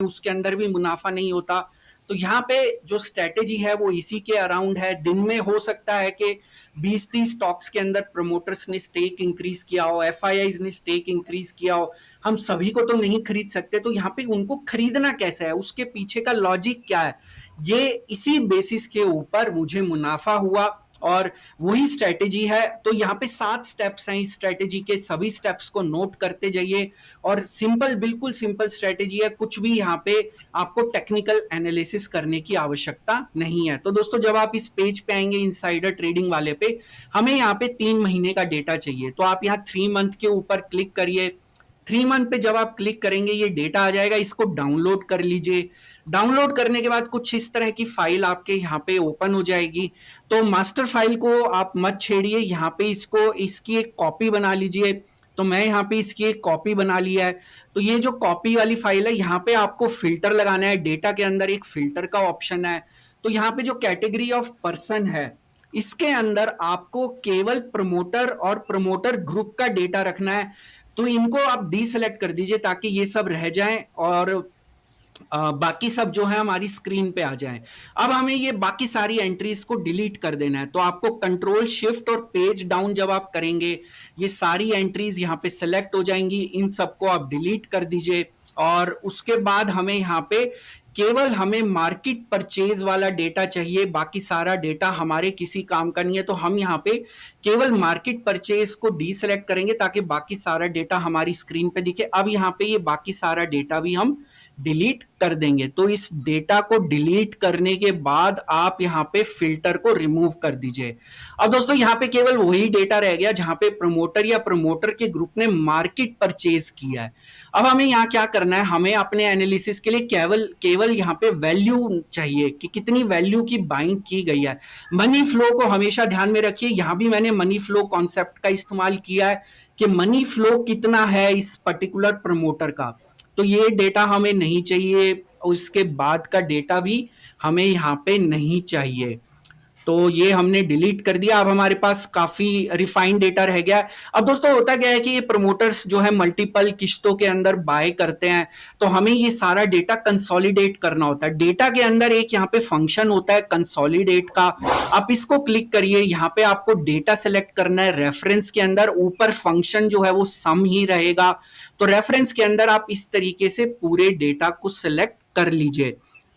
उसके अंदर भी मुनाफा नहीं होता। तो यहाँ पे जो स्ट्रेटेजी है वो इसी के अराउंड है। दिन में हो सकता है कि 20-30 स्टॉक्स के अंदर प्रमोटर्स ने स्टेक इंक्रीज किया हो, एफआईआईज ने स्टेक इंक्रीज किया हो। हम सभी को तो नहीं खरीद सकते, तो यहाँ पे उनको खरीदना कैसे है, उसके पीछे का लॉजिक क्या है, ये इसी बेसिस के ऊपर मुझे मुनाफा हुआ और वही स्ट्रेटेजी है। तो यहाँ पे 7 स्टेप्स हैं इस स्ट्रेटेजी के, सभी स्टेप्स को नोट करते जाइए और सिंपल, बिल्कुल सिंपल स्ट्रेटेजी है। कुछ भी यहाँ पे आपको टेक्निकल एनालिसिस करने की आवश्यकता नहीं है। तो दोस्तों जब आप इस पेज पे आएंगे इनसाइडर ट्रेडिंग वाले पे, हमें यहाँ पे 3 महीने का डेटा चाहिए। तो आप यहाँ 3 मंथ के ऊपर क्लिक करिए। 3 मंथ पे जब आप क्लिक करेंगे ये डेटा आ जाएगा, इसको डाउनलोड कर लीजिए। डाउनलोड करने के बाद कुछ इस तरह की फाइल आपके यहाँ पे ओपन हो जाएगी। तो मास्टर फाइल को आप मत छेड़िए, यहाँ पे इसको, इसकी एक कॉपी बना लीजिए। तो मैं यहाँ पे इसकी एक कॉपी बना लिया है। तो ये जो कॉपी वाली फाइल है, यहाँ पे आपको फिल्टर लगाना है। डेटा के अंदर एक फिल्टर का ऑप्शन है। तो यहाँ पे जो कैटेगरी ऑफ पर्सन है, इसके अंदर आपको केवल प्रमोटर और प्रमोटर ग्रुप का डेटा रखना है। तो इनको आप डीसेलेक्ट कर दीजिए ताकि ये सब रह जाएं और बाकी सब जो है हमारी स्क्रीन पे आ जाए। अब हमें ये बाकी सारी एंट्रीज को डिलीट कर देना है। तो आपको कंट्रोल शिफ्ट और पेज डाउन जब आप करेंगे, ये सारी एंट्रीज यहाँ पे सेलेक्ट हो जाएंगी, इन सबको आप डिलीट कर दीजिए। और उसके बाद हमें यहाँ पे केवल हमें मार्केट परचेज वाला डेटा चाहिए, बाकी सारा डेटा हमारे किसी काम का नहीं है। तो हम यहाँ पे केवल मार्केट परचेज को डीसेलेक्ट करेंगे ताकि बाकी सारा डेटा हमारी स्क्रीन पे दिखे। अब यहाँ पे ये बाकी सारा डेटा भी हम डिलीट कर देंगे। तो इस डेटा को डिलीट करने के बाद आप यहाँ पे फिल्टर को रिमूव कर दीजिए। अब दोस्तों यहाँ पे केवल वही डेटा रह गया जहां पे प्रमोटर या प्रमोटर के ग्रुप ने मार्केट परचेज किया है। अब हमें यहाँ क्या करना है, हमें अपने एनालिसिस के लिए केवल केवल यहाँ पे वैल्यू चाहिए कि कितनी वैल्यू की बाइंग की गई है। मनी फ्लो को हमेशा ध्यान में रखिए, यहाँ भी मैंने मनी फ्लो कॉन्सेप्ट का इस्तेमाल किया है कि मनी फ्लो कितना है इस पर्टिकुलर प्रमोटर का। तो ये डेटा हमें नहीं चाहिए, उसके बाद का डेटा भी हमें यहाँ पे नहीं चाहिए। तो ये हमने डिलीट कर दिया। अब हमारे पास काफी रिफाइंड डेटा रह गया। अब दोस्तों होता क्या है कि ये प्रमोटर्स जो है मल्टीपल किस्तों के अंदर बाय करते हैं, तो हमें ये सारा डेटा कंसोलिडेट करना होता है। डेटा के अंदर एक यहाँ पे फंक्शन होता है कंसोलिडेट का, आप इसको क्लिक करिए। यहाँ पे आपको डेटा सेलेक्ट करना है। रेफरेंस के अंदर ऊपर फंक्शन जो है वो सम ही रहेगा। तो रेफरेंस के अंदर आप इस तरीके से पूरे डेटा को सिलेक्ट कर लीजिए,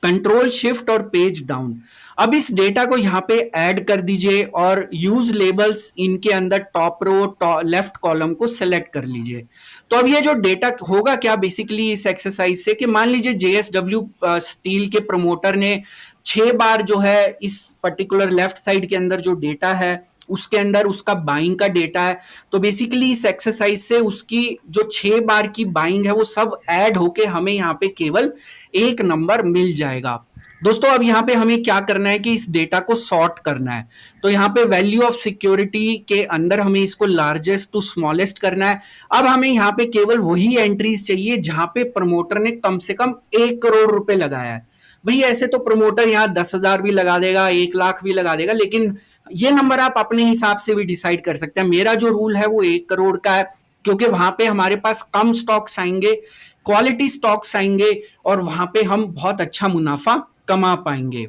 कंट्रोल शिफ्ट और पेज डाउन। अब इस डेटा को यहाँ पे ऐड कर दीजिए और यूज लेबल्स इनके अंदर टॉप रो लेफ्ट कॉलम को सेलेक्ट कर लीजिए। तो अब ये जो डेटा होगा क्या बेसिकली इस एक्सरसाइज से, कि मान लीजिए जेएसडब्ल्यू स्टील के प्रमोटर ने 6 बार जो है इस पर्टिकुलर लेफ्ट साइड के अंदर जो डेटा है उसके अंदर उसका बाइंग का डेटा है। तो बेसिकली इस एक्सरसाइज से उसकी जो 6 बार की बाइंग है वो सब ऐड होके हमें यहाँ पे केवल एक नंबर मिल जाएगा। दोस्तों अब यहाँ पे हमें क्या करना है कि इस डेटा को सॉर्ट करना है। तो यहाँ पे वैल्यू ऑफ सिक्योरिटी के अंदर हमें इसको लार्जेस्ट टू स्मॉलेस्ट करना है। अब हमें यहाँ पे केवल वही एंट्रीज चाहिए जहां पे प्रमोटर ने कम से कम 1 करोड़ रुपए लगाया है। भाई ऐसे तो प्रमोटर यहाँ 10,000 भी लगा देगा, 1 लाख भी लगा देगा, लेकिन ये नंबर आप अपने हिसाब से भी डिसाइड कर सकते हैं। मेरा जो रूल है वो 1 करोड़ का है, क्योंकि वहां पे हमारे पास कम स्टॉक्स आएंगे, क्वालिटी स्टॉक्स आएंगे और वहां पे हम बहुत अच्छा मुनाफा कमा पाएंगे।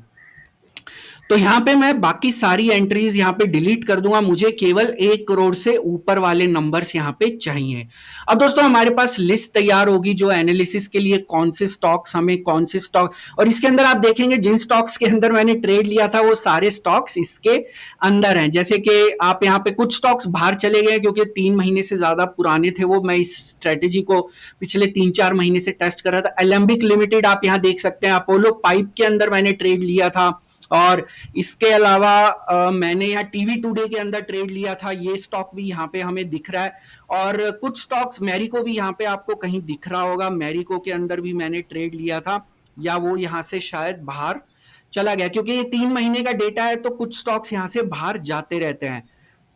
तो यहाँ पे मैं बाकी सारी एंट्रीज यहाँ पे डिलीट कर दूंगा, मुझे केवल 1 करोड़ से ऊपर वाले नंबर्स यहाँ पे चाहिए। अब दोस्तों हमारे पास लिस्ट तैयार होगी जो एनालिसिस के लिए कौन से स्टॉक्स हमें, कौन से स्टॉक, और इसके अंदर आप देखेंगे जिन स्टॉक्स के अंदर मैंने ट्रेड लिया था वो सारे स्टॉक्स इसके अंदर हैं। जैसे कि आप यहाँ पे कुछ स्टॉक्स बाहर चले गए क्योंकि 3 महीने से ज्यादा पुराने थे वो, मैं इस स्ट्रेटेजी को पिछले 3-4 महीने से टेस्ट कर रहा था। एलेम्बिक लिमिटेड आप यहाँ देख सकते हैं, अपोलो पाइप के अंदर मैंने ट्रेड लिया था। और इसके अलावा मैंने यहाँ टीवी टुडे के अंदर ट्रेड लिया था, ये स्टॉक भी यहाँ पे हमें दिख रहा है। और कुछ स्टॉक्स मैरिको भी यहाँ पे आपको कहीं दिख रहा होगा, मैरिको के अंदर भी मैंने ट्रेड लिया था, या वो यहाँ से शायद बाहर चला गया क्योंकि ये 3 महीने का डेटा है तो कुछ स्टॉक्स यहाँ से बाहर जाते रहते हैं।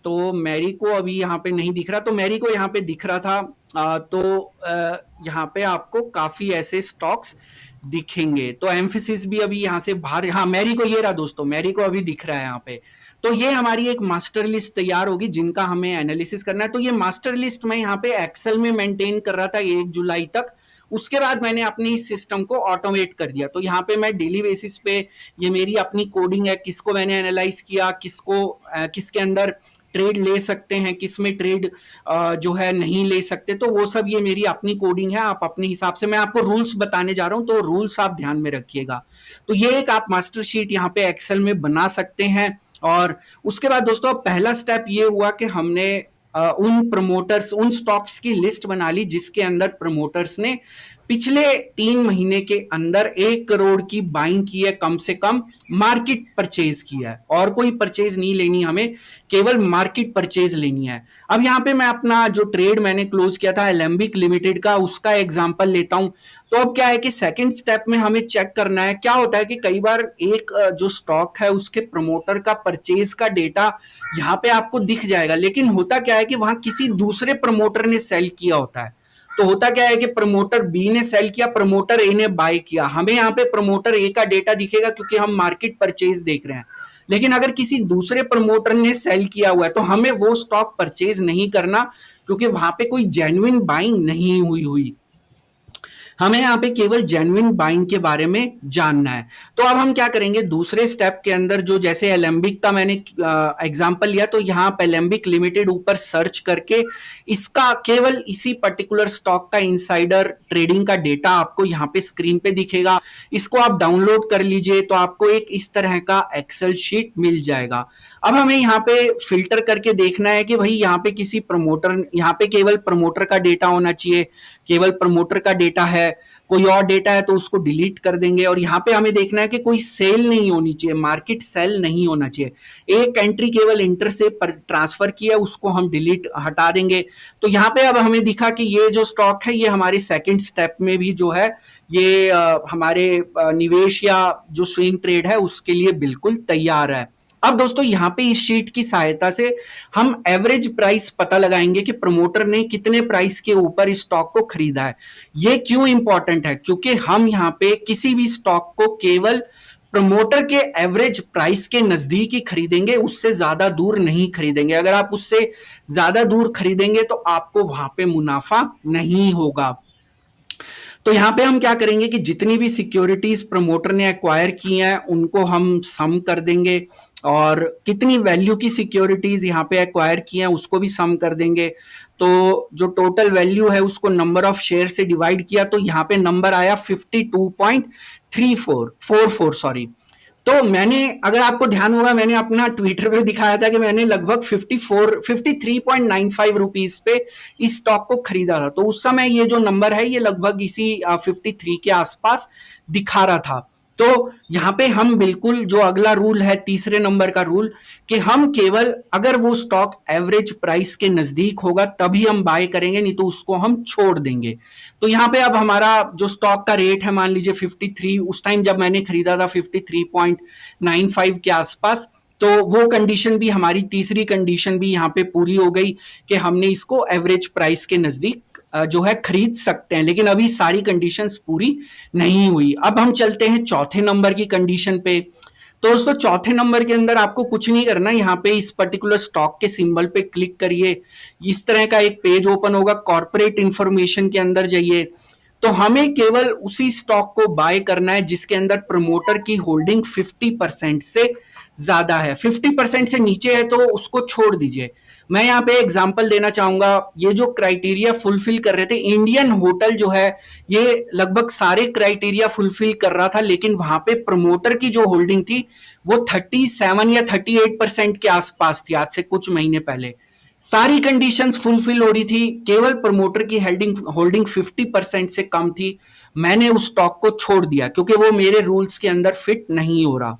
तो मैरिको अभी यहाँ पे नहीं दिख रहा, तो मैरिको यहाँ पे दिख रहा था। तो यहाँ पे आपको काफी ऐसे स्टॉक्स दिखेंगे। तो एम्फिसिस भी अभी यहाँ से बाहर, हाँ मैरिको ये रहा दोस्तों, मैरिको अभी दिख रहा है यहाँ पे। तो ये हमारी एक मास्टर लिस्ट तैयार होगी जिनका हमें एनालिसिस करना है। तो ये मास्टर लिस्ट मैं यहाँ पे एक्सेल में मेंटेन कर रहा था 1 जुलाई तक, उसके बाद मैंने अपने इस सिस्टम को ऑटोमेट कर दिया। तो यहाँ पे मैं डेली बेसिस पे ये मेरी अपनी कोडिंग है, किसको मैंने एनालाइज किया, किसके अंदर ट्रेड ले सकते हैं, किस में ट्रेड जो है नहीं ले सकते, तो वो सब ये मेरी अपनी कोडिंग है। आप अपने हिसाब से, मैं आपको रूल्स बताने जा रहा हूं, तो रूल्स आप ध्यान में रखिएगा। तो ये एक आप मास्टर शीट यहाँ पे एक्सेल में बना सकते हैं। और उसके बाद दोस्तों पहला स्टेप ये हुआ कि हमने उन प्रमोटर्स, उन स्टॉक्स की लिस्ट बना ली जिसके अंदर प्रमोटर्स ने पिछले 3 महीने के अंदर 1 करोड़ की बाइंग की है, कम से कम मार्केट परचेज किया है। और कोई परचेज नहीं लेनी हमें, केवल मार्केट परचेज लेनी है। अब यहाँ पे मैं अपना जो ट्रेड मैंने क्लोज किया था एलेम्बिक लिमिटेड का, उसका एग्जांपल लेता हूं। तो अब क्या है कि सेकंड स्टेप में हमें चेक करना है, क्या होता है कि कई बार एक जो स्टॉक है उसके प्रमोटर का परचेज का डेटा यहाँ पे आपको दिख जाएगा, लेकिन होता क्या है कि वहां किसी दूसरे प्रमोटर ने सेल किया होता है। तो होता क्या है कि प्रमोटर बी ने सेल किया, प्रमोटर ए ने बाय किया। हमें यहाँ पे प्रमोटर ए का डेटा दिखेगा क्योंकि हम मार्केट परचेज देख रहे हैं। लेकिन अगर किसी दूसरे प्रमोटर ने सेल किया हुआ है तो हमें वो स्टॉक परचेज नहीं करना, क्योंकि वहां पे कोई जेन्युइन बाइंग नहीं हुई। हमें यहाँ पे केवल जेन्युइन बाइंग के बारे में जानना है। तो अब हम क्या करेंगे, दूसरे स्टेप के अंदर जो जैसे एलेम्बिक का मैंने एग्जांपल लिया, तो यहाँ पे एलेम्बिक लिमिटेड ऊपर सर्च करके इसका केवल इसी पर्टिकुलर स्टॉक का इनसाइडर ट्रेडिंग का डेटा आपको यहाँ पे स्क्रीन पे दिखेगा। इसको आप डाउनलोड कर लीजिए तो आपको एक इस तरह का एक्सेल शीट मिल जाएगा। अब हमें यहाँ पे फिल्टर करके देखना है कि भाई यहाँ पे किसी प्रमोटर, यहाँ पे केवल प्रमोटर का डेटा होना चाहिए, केवल प्रमोटर का डेटा है, कोई और डेटा है तो उसको डिलीट कर देंगे। और यहाँ पे हमें देखना है कि कोई सेल नहीं होनी चाहिए, मार्केट सेल नहीं होना चाहिए। एक एंट्री केवल इंटर से ट्रांसफर किया, उसको हम डिलीट हटा देंगे। तो यहाँ पे अब हमें दिखा कि ये जो स्टॉक है ये हमारे सेकंड स्टेप में भी जो है ये हमारे निवेश या जो स्विंग ट्रेड है उसके लिए बिल्कुल तैयार है। अब दोस्तों यहाँ पे इस शीट की सहायता से हम एवरेज प्राइस पता लगाएंगे कि प्रमोटर ने कितने प्राइस के ऊपर इस स्टॉक को खरीदा है। ये क्यों इंपॉर्टेंट है, क्योंकि हम यहाँ पे किसी भी स्टॉक को केवल प्रमोटर के एवरेज प्राइस के नजदीक ही खरीदेंगे, उससे ज्यादा दूर नहीं खरीदेंगे। अगर आप उससे ज्यादा दूर खरीदेंगे तो आपको वहां पे मुनाफा नहीं होगा। तो यहां पे हम क्या करेंगे कि जितनी भी सिक्योरिटीज प्रमोटर ने एक्वायर की हैं उनको हम सम कर देंगे, और कितनी वैल्यू की सिक्योरिटीज यहाँ पे एक्वायर की हैं उसको भी सम कर देंगे। तो जो टोटल वैल्यू है उसको नंबर ऑफ शेयर से डिवाइड किया तो यहाँ पे नंबर आया 52.3444 सॉरी। तो मैंने, अगर आपको ध्यान होगा, मैंने अपना ट्विटर पे दिखाया था कि मैंने लगभग 53.95 रुपीज पे इस स्टॉक को खरीदा था। तो उस समय ये जो नंबर है ये लगभग इसी 53 के आसपास दिखा रहा था। तो यहाँ पे हम बिल्कुल, जो अगला रूल है तीसरे नंबर का रूल, कि हम केवल अगर वो स्टॉक एवरेज प्राइस के नजदीक होगा तभी हम बाय करेंगे, नहीं तो उसको हम छोड़ देंगे। तो यहाँ पे अब हमारा जो स्टॉक का रेट है मान लीजिए 53, उस टाइम जब मैंने खरीदा था 53.95 के आसपास। तो वो कंडीशन भी, हमारी तीसरी कंडीशन भी यहाँ पे पूरी हो गई कि हमने इसको एवरेज प्राइस के नजदीक जो है खरीद सकते हैं। लेकिन अभी सारी कंडीशंस पूरी नहीं हुई। अब हम चलते हैं चौथे नंबर की कंडीशन पे। तो दोस्तों चौथे नंबर के अंदर आपको कुछ नहीं करना, यहाँ पे इस पर्टिकुलर स्टॉक के सिंबल पे क्लिक करिए, इस तरह का एक पेज ओपन होगा, कॉर्पोरेट इंफॉर्मेशन के अंदर जाइए। तो हमें केवल उसी स्टॉक को बाय करना है जिसके अंदर प्रमोटर की होल्डिंग 50% से ज्यादा है। 50% से नीचे है तो उसको छोड़ दीजिए। मैं यहाँ पे एग्जांपल देना चाहूंगा, ये जो क्राइटेरिया फुलफिल कर रहे थे, इंडियन होटल जो है ये लगभग सारे क्राइटेरिया फुलफिल कर रहा था, लेकिन वहां पे प्रमोटर की जो होल्डिंग थी वो 37 या 38% के आसपास थी, आज से कुछ महीने पहले। सारी कंडीशंस फुलफिल हो रही थी, केवल प्रमोटर की होल्डिंग 50% से कम थी। मैंने उस स्टॉक को छोड़ दिया क्योंकि वो मेरे रूल्स के अंदर फिट नहीं हो रहा।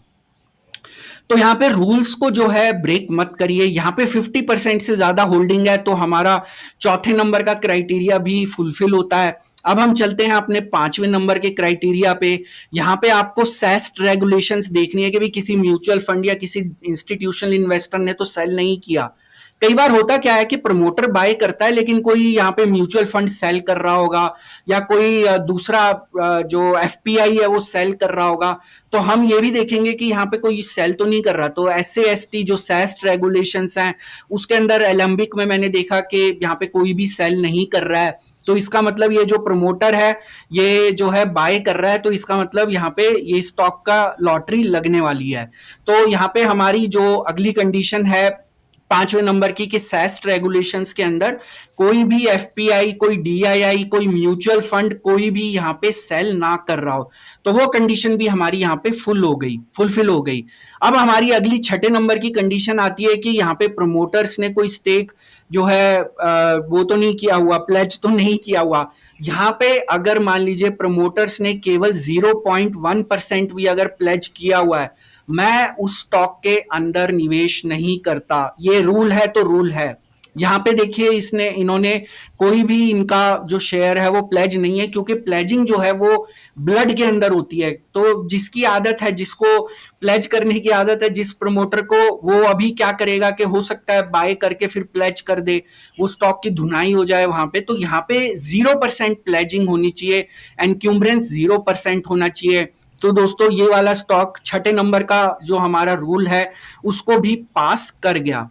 तो यहाँ पे रूल्स को जो है ब्रेक मत करिए। यहाँ पे 50% से ज्यादा होल्डिंग है तो हमारा चौथे नंबर का क्राइटेरिया भी फुलफिल होता है। अब हम चलते हैं अपने पांचवें नंबर के क्राइटेरिया पे। यहाँ पे आपको सेस्ट रेगुलेशंस देखनी है कि भी किसी म्यूचुअल फंड या किसी इंस्टीट्यूशनल इन्वेस्टर ने तो सेल नहीं किया। कई बार होता क्या है कि प्रमोटर बाय करता है लेकिन कोई यहाँ पे म्यूचुअल फंड सेल कर रहा होगा, या कोई दूसरा जो एफपीआई है वो सेल कर रहा होगा। तो हम ये भी देखेंगे कि यहाँ पे कोई सेल तो नहीं कर रहा। तो SAST जो सेस्ट रेगुलेशंस हैं उसके अंदर एलेम्बिक में मैंने देखा कि यहाँ पे कोई भी सेल नहीं कर रहा है। तो इसका मतलब ये जो प्रमोटर है ये जो है बाय कर रहा है, तो इसका मतलब यहाँ पे ये स्टॉक का लॉटरी लगने वाली है। तो यहाँ पे हमारी जो अगली कंडीशन है 5वें नंबर की कि सेस्ट रेगुलेशंस के अंदर कोई भी एफपीआई, कोई डीआईआई, कोई म्यूचुअल फंड कोई भी यहाँ पे सेल ना कर रहा हो, तो वो कंडीशन भी हमारी यहाँ पे फुलफिल हो गई। अब हमारी अगली 6 नंबर की कंडीशन आती है कि यहाँ पे प्रमोटर्स ने कोई स्टेक जो है वो तो नहीं किया हुआ, प्लेज तो नहीं किया हुआ। यहाँ पे अगर मान लीजिए प्रमोटर्स ने केवल 0.1% भी अगर प्लेज किया हुआ है, मैं उस स्टॉक के अंदर निवेश नहीं करता। ये रूल है तो रूल है। यहाँ पे देखिए इन्होंने कोई भी इनका जो शेयर है वो प्लेज नहीं है, क्योंकि प्लेजिंग जो है वो ब्लड के अंदर होती है। तो जिसकी आदत है, जिसको प्लेज करने की आदत है, जिस प्रमोटर को, वो अभी क्या करेगा कि हो सकता है बाय करके फिर प्लेज कर दे, वो स्टॉक की धुनाई हो जाए वहां पे। तो यहाँ पे 0% प्लेजिंग होनी चाहिए, एनक्यूम्ब्रेंस 0% होना चाहिए। तो दोस्तों ये वाला स्टॉक 6 नंबर का जो हमारा रूल है उसको भी पास कर गया।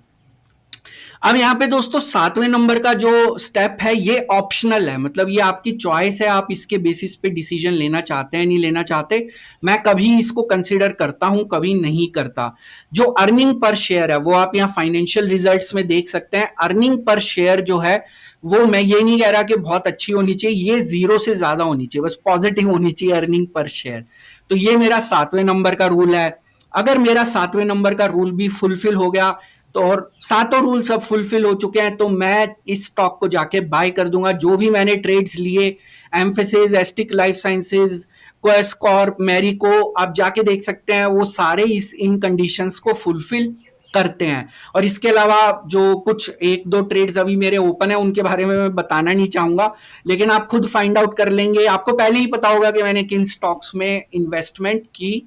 अब यहाँ पे दोस्तों 7वें नंबर का जो स्टेप है ये ऑप्शनल है, मतलब ये आपकी चॉइस है, आप इसके बेसिस पे डिसीजन लेना चाहते हैं नहीं लेना चाहते। मैं कभी इसको कंसीडर करता हूं, कभी नहीं करता। जो अर्निंग पर शेयर है वो आप यहाँ फाइनेंशियल रिजल्ट्स में देख सकते हैं। अर्निंग पर शेयर जो है वो, मैं ये नहीं कह रहा कि बहुत अच्छी होनी चाहिए, ये 0 से ज्यादा होनी चाहिए, बस पॉजिटिव होनी चाहिए अर्निंग पर शेयर। तो ये मेरा 7वें नंबर का रूल है। अगर मेरा 7वें नंबर का रूल भी फुलफिल हो गया, तो और सातों रूल सब फुलफिल हो चुके हैं, तो मैं इस स्टॉक को जाके बाय कर दूंगा। जो भी मैंने ट्रेड्स लिए, emphasis, asterisk life sciences, quest Corp, Marico, आप जाके देख सकते हैं, वो सारे इन कंडीशंस को फुलफिल करते हैं। और इसके अलावा जो कुछ 1-2 ट्रेड्स अभी मेरे ओपन है उनके बारे में मैं बताना नहीं चाहूंगा, लेकिन आप खुद फाइंड आउट कर लेंगे। आपको पहले ही पता होगा कि मैंने किन स्टॉक्स में इन्वेस्टमेंट की